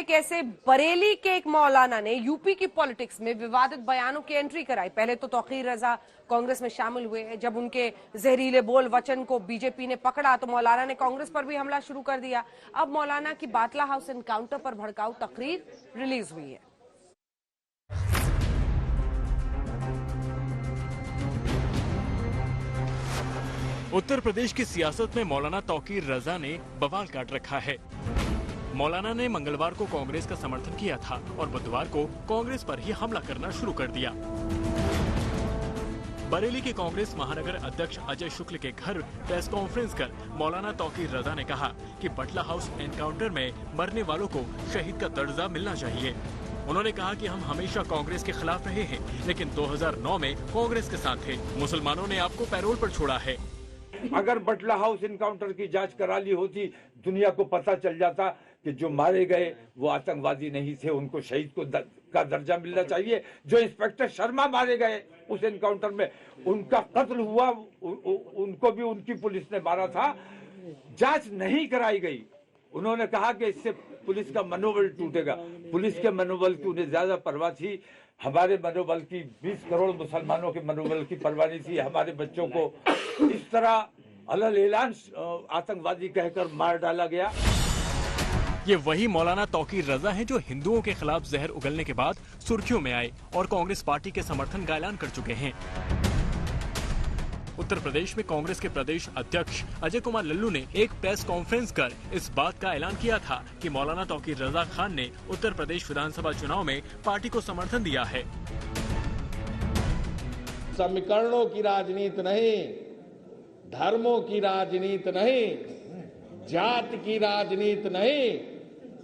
कैसे बरेली के एक मौलाना ने यूपी की पॉलिटिक्स में विवादित बयानों की एंट्री कराई। पहले तो तौकीर रजा कांग्रेस में शामिल हुए। जब उनके जहरीले बोल वचन को बीजेपी ने पकड़ा तो मौलाना ने कांग्रेस पर भी हमला शुरू कर दिया। अब मौलाना की बाटला हाउस एनकाउंटर पर भड़काऊ तकरीर रिलीज हुई है। उत्तर प्रदेश की सियासत में मौलाना तौकीर रजा ने बवाल काट रखा है। मौलाना ने मंगलवार को कांग्रेस का समर्थन किया था और बुधवार को कांग्रेस पर ही हमला करना शुरू कर दिया। बरेली के कांग्रेस महानगर अध्यक्ष अजय शुक्ल के घर प्रेस कॉन्फ्रेंस कर मौलाना तौकीर रजा ने कहा कि बटला हाउस एनकाउंटर में मरने वालों को शहीद का दर्जा मिलना चाहिए। उन्होंने कहा कि हम हमेशा कांग्रेस के खिलाफ रहे हैं, लेकिन 2009 में कांग्रेस के साथ थे। मुसलमानों ने आपको पैरोल पर छोड़ा है। अगर बटला हाउस इनकाउंटर की जांच करा ली होती, दुनिया को पता चल जाता कि जो मारे गए वो आतंकवादी नहीं थे, उनको शहीद का दर्जा मिलना चाहिए। जो इंस्पेक्टर शर्मा मारे गए उस इनकाउंटर में, उनका कत्ल हुआ, उनको भी उनकी पुलिस ने मारा था। जांच नहीं कराई गई। उन्होंने कहा कि इससे पुलिस का मनोबल टूटेगा। पुलिस के मनोबल की उन्हें ज्यादा परवाह थी, हमारे मनोबल की, 20 करोड़ मुसलमानों के मनोबल की परवाह नहीं थी। हमारे बच्चों को इस तरह अलल ऐलान आतंकवादी कहकर मार डाला गया। ये वही मौलाना तौकीर रजा हैं जो हिंदुओं के खिलाफ जहर उगलने के बाद सुर्खियों में आए और कांग्रेस पार्टी के समर्थन का ऐलान कर चुके हैं। उत्तर प्रदेश में कांग्रेस के प्रदेश अध्यक्ष अजय कुमार लल्लू ने एक प्रेस कॉन्फ्रेंस कर इस बात का ऐलान किया था कि मौलाना तौकीर रजा खान ने उत्तर प्रदेश विधानसभा चुनाव में पार्टी को समर्थन दिया है। समीकरणों की राजनीति नहीं, धर्मों की राजनीति नहीं, जात की राजनीति नहीं,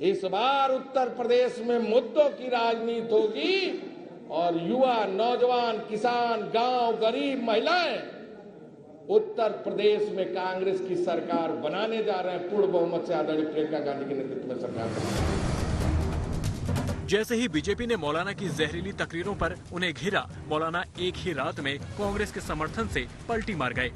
इस बार उत्तर प्रदेश में मुद्दों की राजनीति होगी और युवा, नौजवान, किसान, गांव, गरीब, महिलाएं उत्तर प्रदेश में कांग्रेस की सरकार बनाने जा रहे हैं। पूर्ण बहुमत से आदरणीय प्रियंका गांधी के नेतृत्व में सरकार। जैसे ही बीजेपी ने मौलाना की जहरीली तकरीरों पर उन्हें घेरा, मौलाना एक ही रात में कांग्रेस के समर्थन से पलटी मार गए।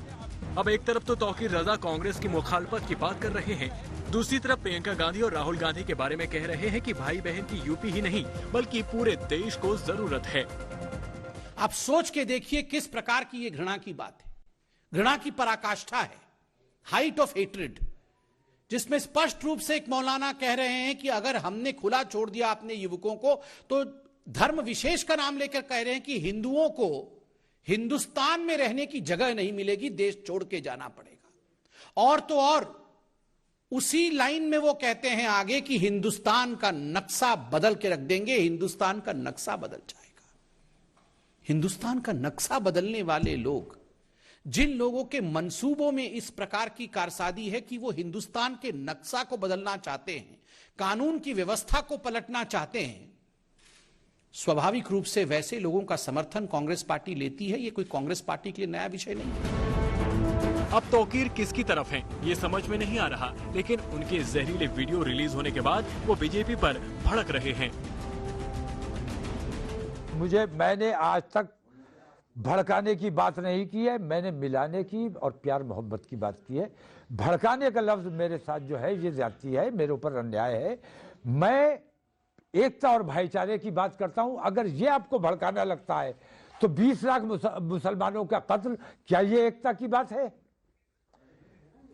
अब एक तरफ तो तौकीर रजा कांग्रेस की मुखालफत की बात कर रहे हैं, दूसरी तरफ प्रियंका गांधी और राहुल गांधी के बारे में कह रहे हैं कि भाई बहन की यूपी ही नहीं बल्कि पूरे देश को जरूरत है। आप सोच के देखिए किस प्रकार की ये घृणा की बात है, घृणा की पराकाष्ठा है, हाइट ऑफ हेट्रेड, जिसमें स्पष्ट रूप से एक मौलाना कह रहे हैं कि अगर हमने खुला छोड़ दिया अपने युवकों को तो धर्म विशेष का नाम लेकर कह रहे हैं कि हिंदुओं को हिंदुस्तान में रहने की जगह नहीं मिलेगी, देश छोड़ के जाना पड़ेगा। और तो और उसी लाइन में वो कहते हैं आगे कि हिंदुस्तान का नक्शा बदल के रख देंगे, हिंदुस्तान का नक्शा बदल जाएगा। हिंदुस्तान का नक्शा बदलने वाले लोग, जिन लोगों के मंसूबों में इस प्रकार की कारसादी है कि वो हिंदुस्तान के नक्शा को बदलना चाहते हैं, कानून की व्यवस्था को पलटना चाहते हैं, स्वाभाविक रूप से वैसे लोगों का समर्थन कांग्रेस पार्टी लेती है। ये कोई कांग्रेस पार्टी के लिए नया विषय नहीं है। अब तौकीर किसकी तरफ है ये समझ में नहीं आ रहा, लेकिन उनके जहरीले वीडियो रिलीज होने के बाद वो बीजेपी पर भड़क रहे हैं। मैंने आज तक भड़काने की बात नहीं की है, मैंने मिलाने की और प्यार मोहब्बत की बात की है। भड़काने का लफ्ज मेरे साथ जो है ये ज्यादती है, मेरे ऊपर अन्याय है। मैं एकता और भाईचारे की बात करता हूं। अगर ये आपको भड़काना लगता है तो 20 लाख मुसलमानों का कत्ल, क्या ये एकता की बात है?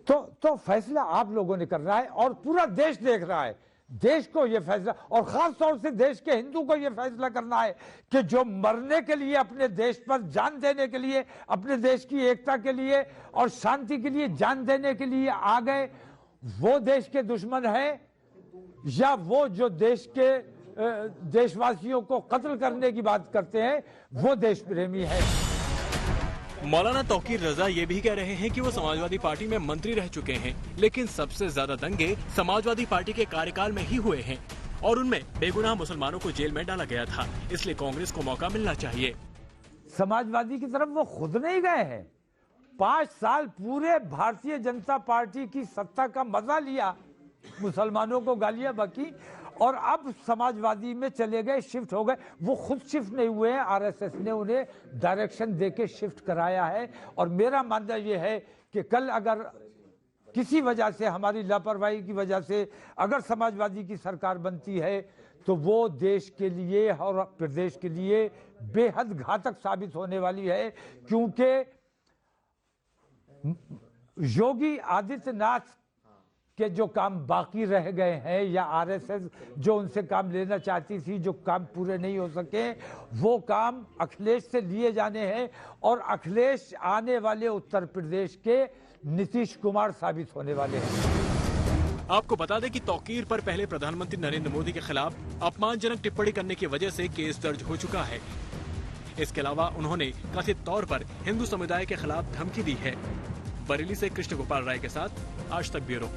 तो फैसला आप लोगों ने करना है और पूरा देश देख रहा है। देश को यह फैसला, और खास तौर से देश के हिंदू को यह फैसला करना है कि जो मरने के लिए, अपने देश पर जान देने के लिए, अपने देश की एकता के लिए और शांति के लिए जान देने के लिए आ गए, वो देश के दुश्मन है या वो जो देश के देशवासियों को कत्ल करने की बात करते हैं वो देश प्रेमी है। मौलाना तौकीर रजा ये भी कह रहे हैं कि वो समाजवादी पार्टी में मंत्री रह चुके हैं, लेकिन सबसे ज्यादा दंगे समाजवादी पार्टी के कार्यकाल में ही हुए हैं और उनमें बेगुनाह मुसलमानों को जेल में डाला गया था, इसलिए कांग्रेस को मौका मिलना चाहिए। समाजवादी की तरफ वो खुद नहीं गए हैं। 5 साल पूरे भारतीय जनता पार्टी की सत्ता का मजा लिया, मुसलमानों को गालियां बकी और अब समाजवादी में चले गए, शिफ्ट हो गए। वो खुद शिफ्ट नहीं हुए हैं, आरएसएस ने उन्हें डायरेक्शन देके शिफ्ट कराया है। और मेरा मानना यह है कि कल अगर किसी वजह से, हमारी लापरवाही की वजह से अगर समाजवादी की सरकार बनती है तो वो देश के लिए और प्रदेश के लिए बेहद घातक साबित होने वाली है, क्योंकि योगी आदित्यनाथ के जो काम बाकी रह गए हैं या आरएसएस जो उनसे काम लेना चाहती थी, जो काम पूरे नहीं हो सके, वो काम अखिलेश से लिए जाने हैं और अखिलेश आने वाले उत्तर प्रदेश के नीतीश कुमार साबित होने वाले हैं। आपको बता दें कि तौकीर पर पहले प्रधानमंत्री नरेंद्र मोदी के खिलाफ अपमानजनक टिप्पणी करने की वजह से केस दर्ज हो चुका है। इसके अलावा उन्होंने कथित तौर पर हिंदू समुदाय के खिलाफ धमकी दी है। बरेली से कृष्ण गोपाल राय के साथ आज तक ब्यूरो।